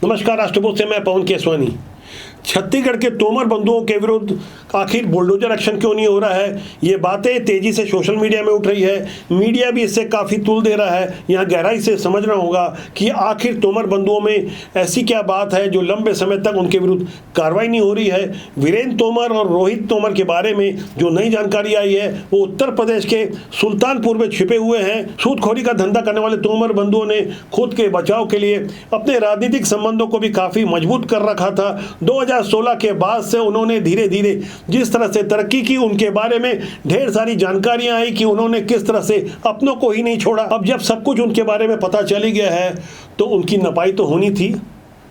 नमस्कार, राष्ट्रपति से मैं पवन केसवानी। छत्तीसगढ़ के तोमर बंधुओं के विरुद्ध आखिर बुलडोजर एक्शन क्यों नहीं हो रहा है, ये बातें तेजी से सोशल मीडिया में उठ रही है। मीडिया भी इससे काफ़ी तुल दे रहा है। यहाँ गहराई से समझना होगा कि आखिर तोमर बंधुओं में ऐसी क्या बात है जो लंबे समय तक उनके विरुद्ध कार्रवाई नहीं हो रही है। वीरेंद्र तोमर और रोहित तोमर के बारे में जो नई जानकारी आई है वो उत्तर प्रदेश के सुल्तानपुर में छिपे हुए हैं। सूदखोरी का धंधा करने वाले तोमर बंधुओं ने खुद के बचाव के लिए अपने राजनीतिक संबंधों को भी काफ़ी मजबूत कर रखा था। 2016 के बाद से उन्होंने धीरे धीरे जिस तरह से तरक्की की, उनके बारे में ढेर सारी जानकारियां आई कि उन्होंने किस तरह से अपनों को ही नहीं छोड़ा। अब जब सब कुछ उनके बारे में पता चली गया है तो उनकी नपाई तो होनी थी,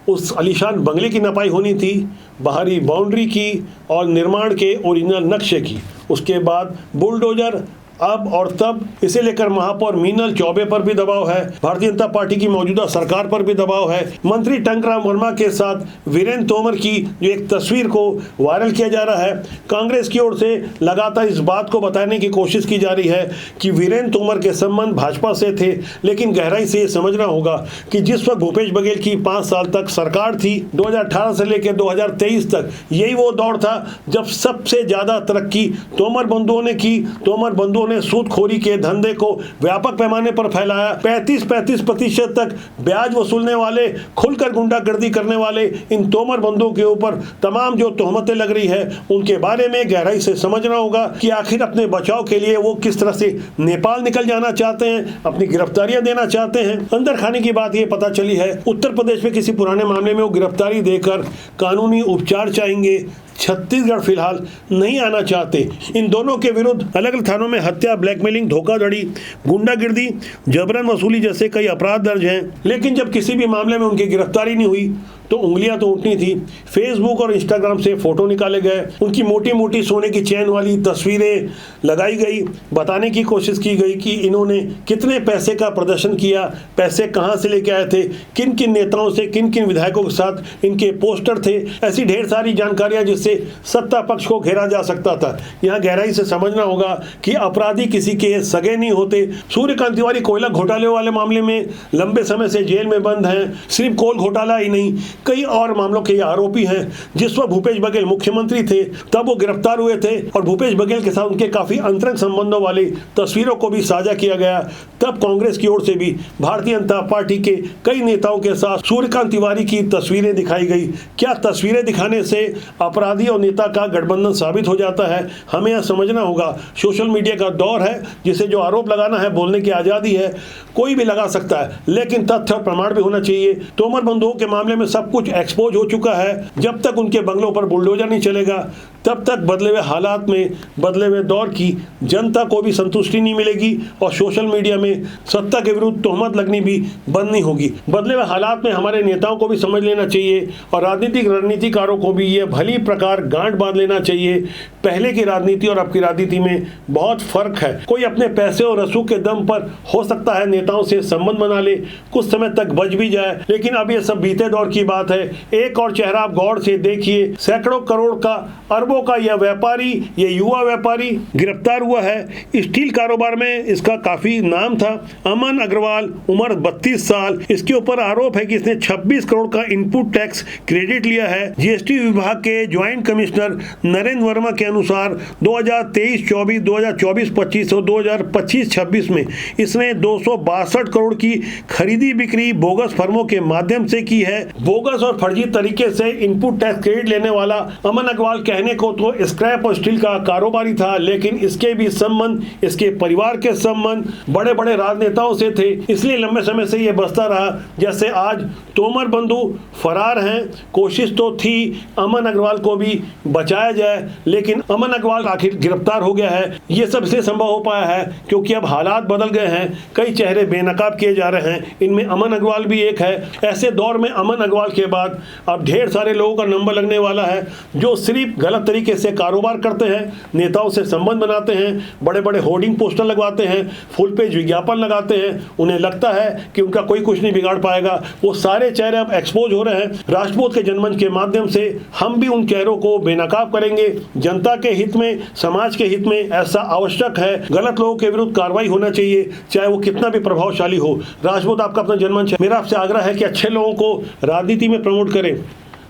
उस आलीशान बंगले की नपाई होनी थी, बाहरी बाउंड्री की और निर्माण के ओरिजिनल नक्शे की। उसके बाद बुलडोजर अब और तब, इसे लेकर महापौर मीनल चौबे पर भी दबाव है, भारतीय जनता पार्टी की मौजूदा सरकार पर भी दबाव है। मंत्री टंकराम वर्मा के साथ वीरेंद्र तोमर की जो एक तस्वीर को वायरल किया जा रहा है, कांग्रेस की ओर से लगातार इस बात को बताने की कोशिश की जा रही है कि वीरेंद्र तोमर के संबंध भाजपा से थे। लेकिन गहराई से ये समझना होगा कि जिस वक्त भूपेश बघेल की 5 साल तक सरकार थी, 2018 से लेकर 2023 तक, यही वो दौर था जब सबसे ज्यादा तरक्की तोमर बंधुओं ने की। तोमर बंधुओं ने सूदखोरी के धंधे को व्यापक पैमाने पर फैलाया। 35% तक ब्याज वसूलने वाले, खुलकर गुंडागर्दी करने वाले इन तोमर बंधुओं के ऊपर तमाम जो तोहमतें लग रही है, उनके बारे में गहराई से समझना होगा कि आखिर अपने बचाव के लिए वो किस तरह से नेपाल निकल जाना चाहते हैं, अपनी गिरफ्तारियां देना चाहते हैं। अंदर खाने की बात ये पता चली है, उत्तर प्रदेश में किसी पुराने मामले में वो गिरफ्तारी देकर कानूनी उपचार चाहेंगे। छत्तीसगढ़ फिलहाल नहीं आना चाहते। इन दोनों के विरुद्ध अलग अलग थानों में हत्या, ब्लैकमेलिंग, धोखाधड़ी, गुंडागिर्दी, जबरन वसूली जैसे कई अपराध दर्ज हैं। लेकिन जब किसी भी मामले में उनकी गिरफ्तारी नहीं हुई तो उंगलियां तो उठनी थी। फेसबुक और इंस्टाग्राम से फोटो निकाले गए, उनकी मोटी मोटी सोने की चैन वाली तस्वीरें लगाई गई, बताने की कोशिश की गई कि इन्होंने कितने पैसे का प्रदर्शन किया, पैसे कहां से लेके आए थे, किन किन नेताओं से, किन किन विधायकों के साथ इनके पोस्टर थे। ऐसी ढेर सारी जानकारियां जिससे सत्ता पक्ष को घेरा जा सकता था। यहाँ गहराई से समझना होगा कि अपराधी किसी के सगे नहीं होते। सूर्यकांत तिवारी कोयला घोटाले वाले मामले में लंबे समय से जेल में बंद हैं। सिर्फ कोल घोटाला ही नहीं, कई और मामलों के आरोपी हैं। जिस वक्त भूपेश बघेल मुख्यमंत्री थे तब वो गिरफ्तार हुए थे और भूपेश बघेल के साथ उनके काफी अंतरंग संबंधों वाली तस्वीरों को भी साझा किया गया। तब कांग्रेस की ओर से भी भारतीय जनता पार्टी के कई नेताओं के साथ सूर्यकांत तिवारी की तस्वीरें दिखाई गई। क्या तस्वीरें दिखाने से अपराधी और नेता का गठबंधन साबित हो जाता है? हमें यह समझना होगा। सोशल मीडिया का दौर है, जिसे जो आरोप लगाना है, बोलने की आजादी है, कोई भी लगा सकता है, लेकिन तथ्य और प्रमाण भी होना चाहिए। तोमर बंधुओं के मामले में सब कुछ एक्सपोज हो चुका है। जब तक उनके बंगलों पर बुलडोजर नहीं चलेगा तब तक बदले हुए हालात में, बदले हुए दौर की जनता को भी संतुष्टि नहीं मिलेगी और सोशल मीडिया में सत्ता के विरुद्ध तोहमत लगनी भी बंद नहीं होगी। बदले हुए हालात में हमारे नेताओं को भी समझ लेना चाहिए और राजनीतिक रणनीतिकारों को भी यह भली प्रकार गांठ बांध लेना चाहिए। पहले की राजनीति और अब की राजनीति में बहुत फर्क है। कोई अपने पैसे और रसूख के दम पर हो सकता है नेताओं से संबंध बना ले, कुछ समय तक बच भी जाए, लेकिन अब यह सब बीते दौर की बात है। एक और चेहरा आप गौर से देखिए, सैकड़ों करोड़ का, अरबों का यह व्यापारी, यह युवा व्यापारी गिरफ्तार हुआ है। स्टील कारोबार में इसका काफी नाम था। अमन अग्रवाल, उम्र 32 साल। इसके ऊपर आरोप है कि इसने 26 करोड़ का इनपुट टैक्स क्रेडिट लिया है। जीएसटी विभाग के ज्वाइंट कमिश्नर नरेंद्र वर्मा के अनुसार 2023-24, 2024-25 और 2025-26 में इसने 262 करोड़ की खरीदी बिक्री बोगस फर्मों के माध्यम से की है। बोगस और फर्जी तरीके से इनपुट टैक्स क्रेडिट लेने वाला अमन अग्रवाल कहने को तो स्क्रैप और स्टील का कारोबारी था, लेकिन इसके भी संबंध, इसके परिवार के संबंध बड़े बड़े राजनेताओं से थे। इसलिए लंबे समय से यह बसता रहा। जैसे आज तोमर बंधु फरार हैं, कोशिश तो थी अमन अग्रवाल को भी बचाया जाए, लेकिन अमन अग्रवाल आखिर गिरफ्तार हो गया है। ये सब इसलिए संभव हो पाया है क्योंकि अब हालात बदल गए हैं। कई चेहरे बेनकाब किए जा रहे हैं, इनमें अमन अग्रवाल भी एक है। ऐसे दौर में अमन अग्रवाल के बाद अब ढेर सारे लोगों का नंबर लगने वाला है जो सिर्फ गलत तरीके से कारोबार करते हैं, नेताओं से संबंध बनाते हैं, बड़े बड़े होर्डिंग पोस्टर लगवाते हैं, फुल पेज विज्ञापन लगाते हैं, उन्हें लगता है कि उनका कोई कुछ नहीं बिगाड़ पाएगा। वो सारे चेहरे अब एक्सपोज हो रहे हैं। राष्ट्रबोध के जनमंच के माध्यम से हम भी उन चेहरों को बेनकाब करेंगे। जनता के हित में, समाज के हित में ऐसा आवश्यक है। गलत लोगों के विरुद्ध कार्रवाई होना चाहिए, चाहे वो कितना भी प्रभावशाली हो। राष्ट्रबोध आपका अपना जनमंच है। मेरा आपसे आग्रह है कि अच्छे लोगों को राजनीति में प्रमोट करें।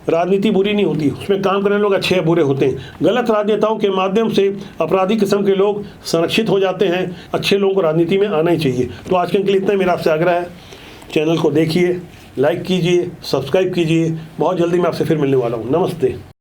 राजनीति बुरी नहीं होती, उसमें काम करने लोग अच्छे या बुरे होते हैं। गलत राजनेताओं के माध्यम से अपराधी किस्म के लोग संरक्षित हो जाते हैं। अच्छे लोगों को राजनीति में आना ही चाहिए। तो आज के लिए इतना मेरा आपसे आग्रह है। चैनल को देखिए, लाइक कीजिए, सब्सक्राइब कीजिए। बहुत जल्दी मैं आपसे फिर मिलने वाला हूँ। नमस्ते।